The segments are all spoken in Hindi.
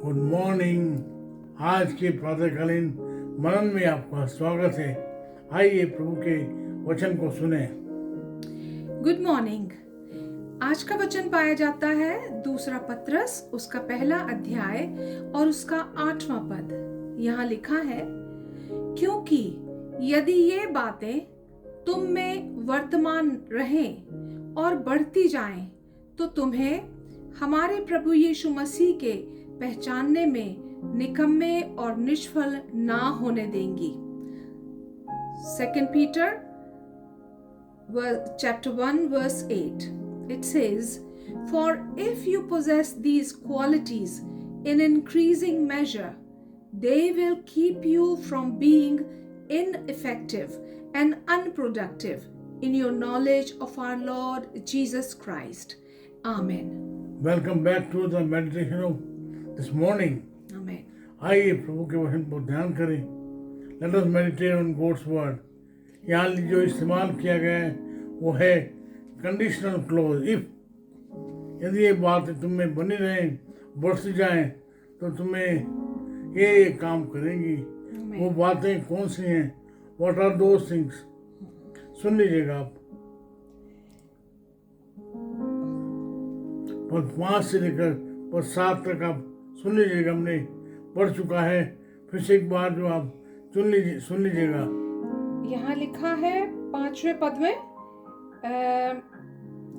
Good morning. आज के प्रातःकालीन मनन में आपका स्वागत है। आइए प्रभु के वचन को सुने। Good morning. आज का वचन पाया जाता है दूसरा पत्रस उसका पहला अध्याय और उसका 8वां पद। यहाँ लिखा है, क्योंकि यदि ये बातें तुम में वर्तमान रहें और बढ़ती जाएं, तो तुम्हें हमारे प्रभु यीशु मसीह के पहचानने में निकम्मे और निष्फल ना होने देंगी। 2 Peter chapter 1 verse 8, it says, for if you possess these qualities in increasing measure, they will keep you from being ineffective and unproductive in your knowledge of our Lord Jesus Christ. Amen. Welcome back to the meditation of this morning. Amen. आइए प्रभु के वचन पर ध्यान करें। Let us meditate on God's word. यहाँ जो इस्तेमाल किया गया है वो है कंडीशनल क्लोज। इफ, यदि ये बातें तुम में बनी रहें, बढ़ती जाएं, तो तुम्हें ये काम करेंगी। वो बातें कौन सी हैं? What are those things? सुन लीजिएगा आप। पर 5 से लेकर पर 7 तक आप सुन लीजिएगा। हमने पढ़ चुका है, फिर से एक बार जो आप सुन लीजिएगा। यहाँ लिखा है 5वें पद में,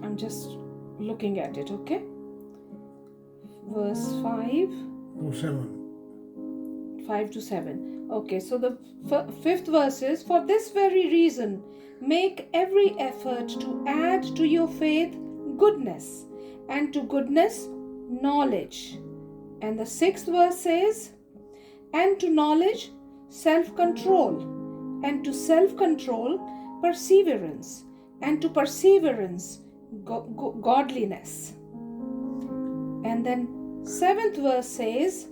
I'm just looking at it, okay? Verse 5 to 7. Okay, so the 5th verse is, for this very reason, make every effort to add to your faith goodness, and to goodness, knowledge. And the 6th verse says, and to knowledge, self-control, and to self-control, perseverance, and to perseverance, godliness. And then 7th verse says,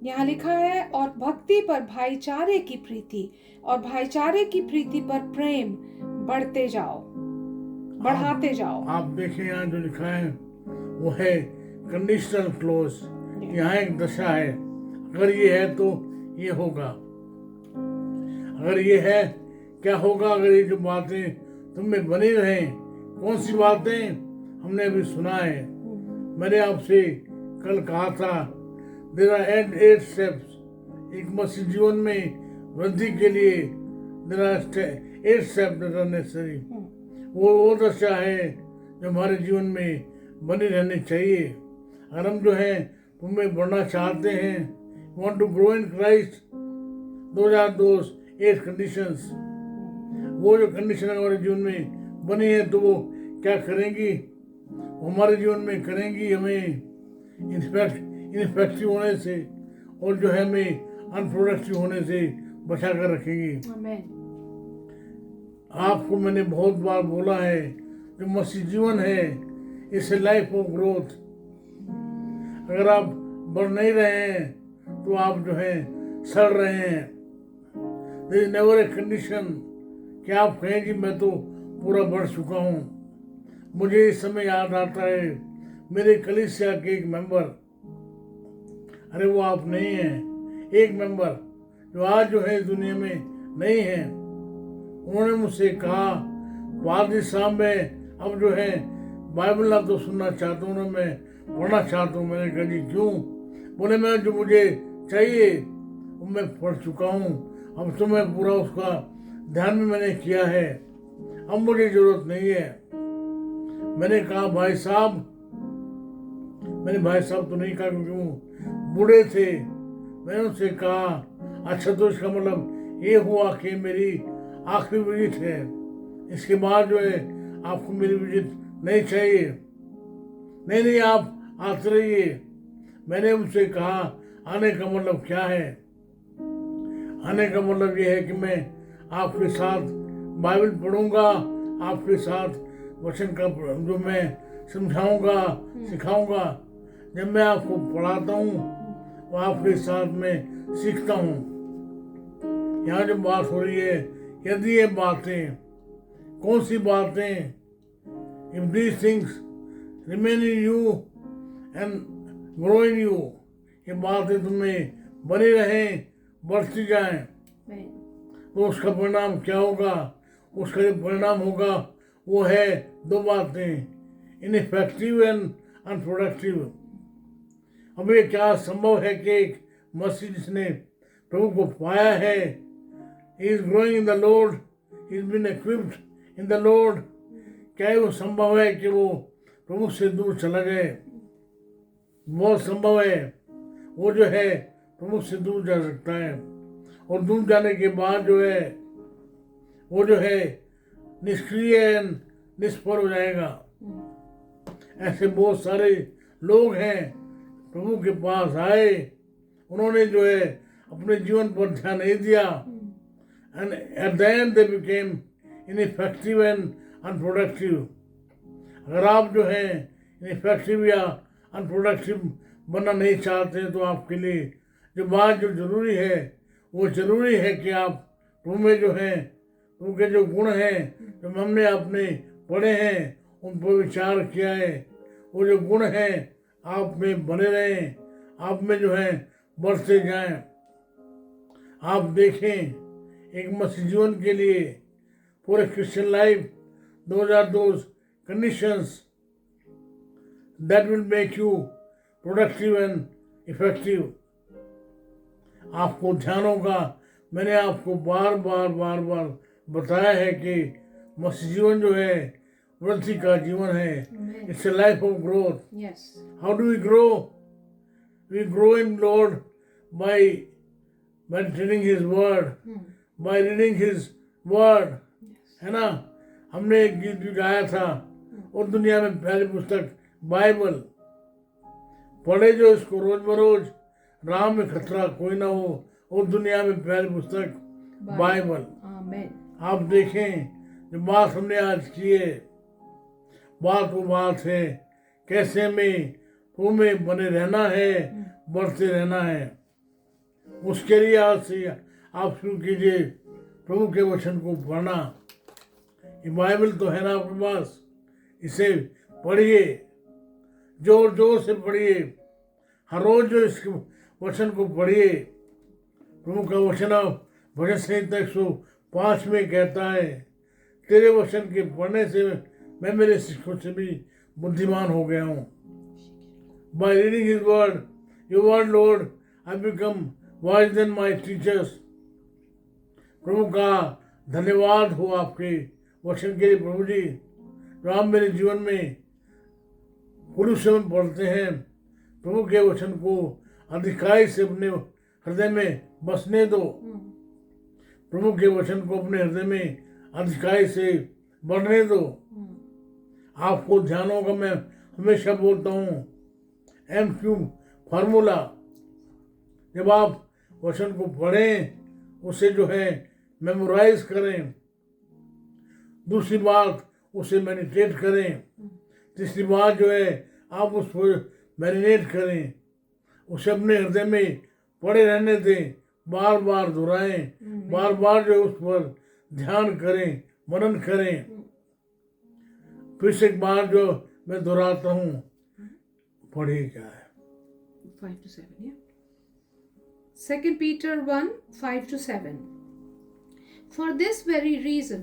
यहाँ लिखा है, और भक्ति पर भाईचारे की प्रीति, और भाईचारे की प्रीति पर प्रेम बढ़ते जाओ, बढ़ाते जाओ। आप देखें यहाँ जो लिखा है वो है कंडीशनल क्लोज। यहाँ एक दशा है, अगर ये है तो ये होगा। अगर ये है, क्या होगा? अगर ये जो बातें तुम में बनी रहें। कौन सी बातें? हमने अभी सुना है। मैंने आपसे कल कहा था, देयर आर 8 स्टेप्स। एक मसीह जीवन में वृद्धि के लिए there are 8 steps that are necessary. वो दशा है जो हमारे जीवन में बनी रहनी चाहिए। अगर हम जो है उनमें बढ़ना चाहते हैं, want to grow in Christ, those are those 8 conditions. वो जो कंडीशन हमारे जीवन में बनी है, तो वो क्या करेंगी? वो हमारे जीवन में करेंगी हमें इनफेक्टिव होने से, और जो है हमें अनप्रोडक्टिव होने से बचा कर रखेंगी। आमीन। आपको मैंने बहुत बार बोला है, जो मसीह जीवन है it's a life of growth. अगर आप बढ़ नहीं रहे हैं तो आप जो है सड़ रहे हैं। There is never a condition कि आप कहें कि मैं तो पूरा बढ़ चुका हूँ। मुझे इस समय याद आता है मेरे कलीसिया के एक मेंबर, अरे वो आप नहीं हैं, एक मेंबर जो आज जो है दुनिया में नहीं है, उन्होंने मुझसे कहा, पादरी साहब मैं अब जो है बाइबल ना तो सुनना चाहता हूँ ना मैं पढ़ना चाहता हूँ। मैंने कहा जी क्यों? बोले मैं जो मुझे चाहिए वो मैं पढ़ चुका हूँ, अब तो मैं पूरा उसका ध्यान भी मैंने किया है, अब मुझे जरूरत नहीं है। मैंने कहा भाई साहब, मैंने भाई साहब तो नहीं कहा क्योंकि वो बूढ़े थे। मैंने उनसे कहा अच्छा, तो इसका मतलब ये हुआ कि मेरी आखिरी विजिट है, इसके बाद जो है आपको मेरी विजिट नहीं चाहिए। नहीं, आप आते रहिए। मैंने उनसे कहा आने का मतलब क्या है? आने का मतलब ये है कि मैं आपके साथ बाइबल पढ़ूंगा, आपके साथ वचन का जो मैं समझाऊंगा, सिखाऊंगा। जब मैं आपको पढ़ाता हूँ वो आपके साथ में सीखता हूँ। यहाँ जो बात हो रही है, यदि ये बातें, कौन सी बातें? If these things remain in you and grow in you, ये बातें तुम्हें बनी रहें, बढ़ती जाएं। Amen. तो उसका परिणाम क्या होगा? उसका जो परिणाम होगा वो है दो बातें, इनइफेक्टिव एंड अनप्रोडक्टिव। अब ये क्या संभव है कि एक मसीह जिसने प्रभु को पाया है, he is growing in the Lord, he is been equipped in the Lord, क्या वो संभव है कि वो प्रभु से दूर चला जाए? बहुत संभव है। वो जो है प्रभु से दूर जा सकता है, और दूर जाने के बाद जो है वो जो है निष्क्रिय एंड निष्फल हो जाएगा। ऐसे बहुत सारे लोग हैं प्रभु के पास आए, उन्होंने जो है अपने जीवन पर ध्यान नहीं दिया, and at the and they became ineffective and unproductive. अगर आप जो है इनइफेक्टिव या अनप्रोडक्टिव बनना नहीं चाहते हैं तो आपके लिए जो बात जो जरूरी है वो जरूरी है कि आप प्रभु में जो है प्रभु के जो गुण हैं जो हमने अपने पढ़े हैं उन पर विचार किया है, वो जो गुण हैं आप में बने रहें, आप में जो है बढ़ते जाएं। आप देखें एक मसीह जीवन के लिए पूरे Christian life 2002 conditions that will make you productive and effective। आपको ध्यान होगा, मैंने आपको बार बार बताया है कि मसीह जीवन जो है वृद्धि का जीवन है। It's a life of growth. Yes. How do we grow? We grow in Lord by meditating his word, by reading his word, है ना। हमने एक गीत भी गाया था, और दुनिया में पहली पुस्तक बाइबल पढ़े जो इसको रोज बरोज, राह में खतरा कोई ना हो, और दुनिया में पहली पुस्तक बाइबल। Amen. आप देखें जो बात हमने आज की है, बात वो बात है कैसे हमें प्रभु में बने रहना है, बढ़ते रहना है। उसके लिए आज से आप शुरू कीजिए प्रभु के वचन को पढ़ना। ये बाइबल तो है ना आपके पास, इसे पढ़िए, जोर जोर से पढ़िए, हर रोज जो इस वचन को पढ़िए। प्रभु का वचन भजन संहिता 105 में कहता है, तेरे वचन के पढ़ने से मैं मेरे शिक्षकों से भी बुद्धिमान हो गया हूँ। By reading his word, your word Lord, I become wise than my teachers। प्रभु का धन्यवाद हो आपके वचन के लिए प्रभु जी, जो आप मेरे जीवन में पुरुष समय पढ़ते हैं। प्रभु के वचन को अधिकाई से अपने हृदय में बसने दो। प्रभु के वचन को अपने हृदय में अधिकाई से बढ़ने दो। आपको ध्यान होगा, मैं हमेशा बोलता हूँ MQ फार्मूला। जब आप वचन को पढ़ें, उसे जो है मेमोराइज करें। दूसरी बात, उसे मेडिटेट करें। तीसरी बात जो है आप उस पर मैरिनेट करें, उसे अपने हृदय में पड़े रहने दें, बार बार दोहराएं, बार बार जो उस पर ध्यान करें, मनन करें। फिर से एक बार जो मैं दोहराता हूँ, पढ़िए क्या है। 5 to 7, yeah. 2 Peter 1, 5 to 7. For this very reason,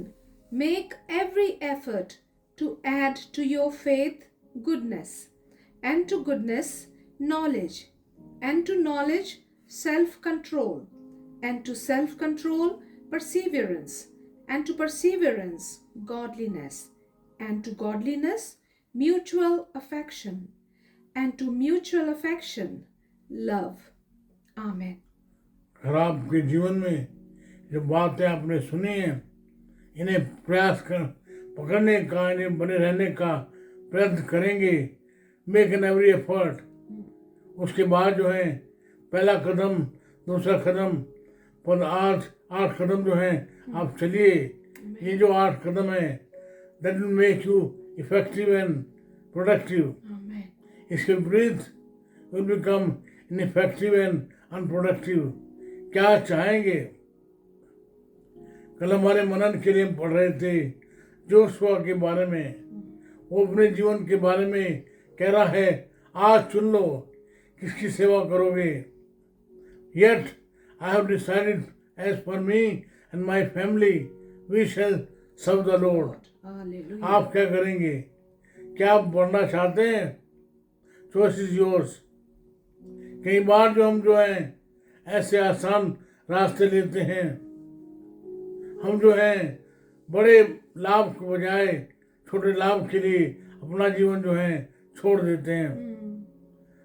make every effort to add to your faith goodness, and to goodness knowledge, and to knowledge self-control, and to self-control perseverance, and to perseverance godliness, and to godliness mutual affection, and to mutual affection love. Amen. अगर आपके जीवन में जो बातें आपने सुनी हैं, इन्हें प्रयास कर पकड़ने का, इन्हें बने रहने का प्रयत्न करेंगे, मेक एन एवरी एफर्ट। उसके बाद जो है पहला कदम, दूसरा कदम, पर 8 कदम जो हैं आप चलिए। ये जो 8 कदम है, that will make you effective and productive. Amen. इसके विपरीत will become ineffective and unproductive. क्या चाहेंगे? कल हमारे मनन के लिए हम पढ़ रहे थे जोशुआ के बारे में। वो अपने जीवन के बारे में कह रहा है, आज चुन लो किसकी सेवा करोगे? Yet I have decided, as for me and my family, we shall serve the Lord. Hallelujah. आप क्या करेंगे? क्या आप बढ़ना चाहते हैं? Choice is yours. कई बार जो हैं ऐसे आसान रास्ते लेते हैं, हम जो हैं बड़े लाभ के बजाय छोटे लाभ के लिए अपना जीवन जो है छोड़ देते हैं।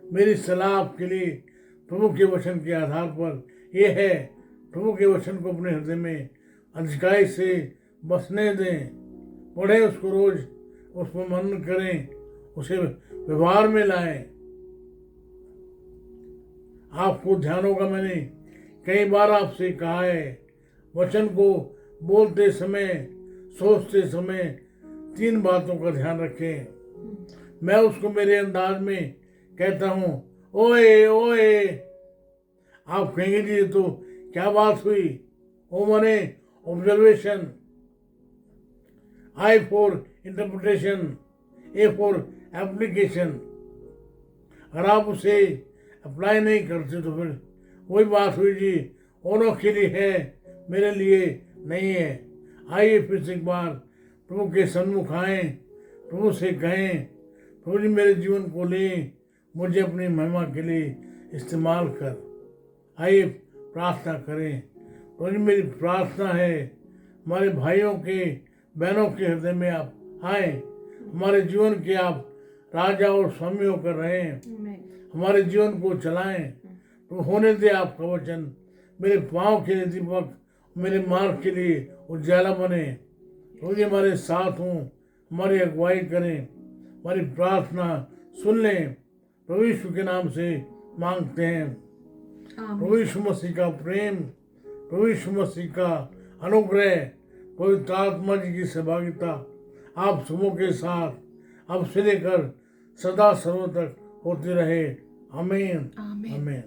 मेरी सलाह आपके लिए प्रभु के वचन के आधार पर यह है, प्रभु के वचन को अपने हृदय में अधिकाई से बसने दें, पढ़ें उसको रोज, उस पर मनन करें, उसे व्यवहार में लाएं। आपको ध्यान होगा, मैंने कई बार आपसे कहा है, वचन को बोलते समय, सोचते समय 3 बातों का ध्यान रखें। मैं उसको मेरे अंदाज में कहता हूँ, ओए ओए। आप कहेंगे जी तो क्या बात हुई? ओ माने observation, I for interpretation, A for application. अगर आप उसे अप्लाई नहीं करते तो फिर वही बात हुई जी, औरों के लिए है, मेरे लिए नहीं है। आइए फिर से एक बार प्रभु के सन्मुख आए, प्रभु से कहें, प्रभु जी मेरे जीवन को ले, मुझे अपनी महिमा के लिए इस्तेमाल कर। आइए प्रार्थना करें। प्रभु जी मेरी प्रार्थना है, हमारे भाइयों के, बहनों के हृदय में आप आए, हमारे जीवन के आप राजा और स्वामी होकर रहें, हमारे जीवन को चलाएं। तो होने दे आपका वचन मेरे पाँव के लिए दीपक, मेरे मार्ग के लिए उजाला बने। तो ये हमारे साथ हों, हमारी अगुवाई करें, हमारी प्रार्थना सुन लें। प्रभु यीशु के नाम से मांगते हैं। प्रभु यीशु मसीह का प्रेम, प्रभु यीशु मसीह का अनुग्रह, पवित्र आत्मा जी की सहभागिता आप सबों के साथ अब से लेकर सदा सर्व तक होती रहे। आमीन, आमीन।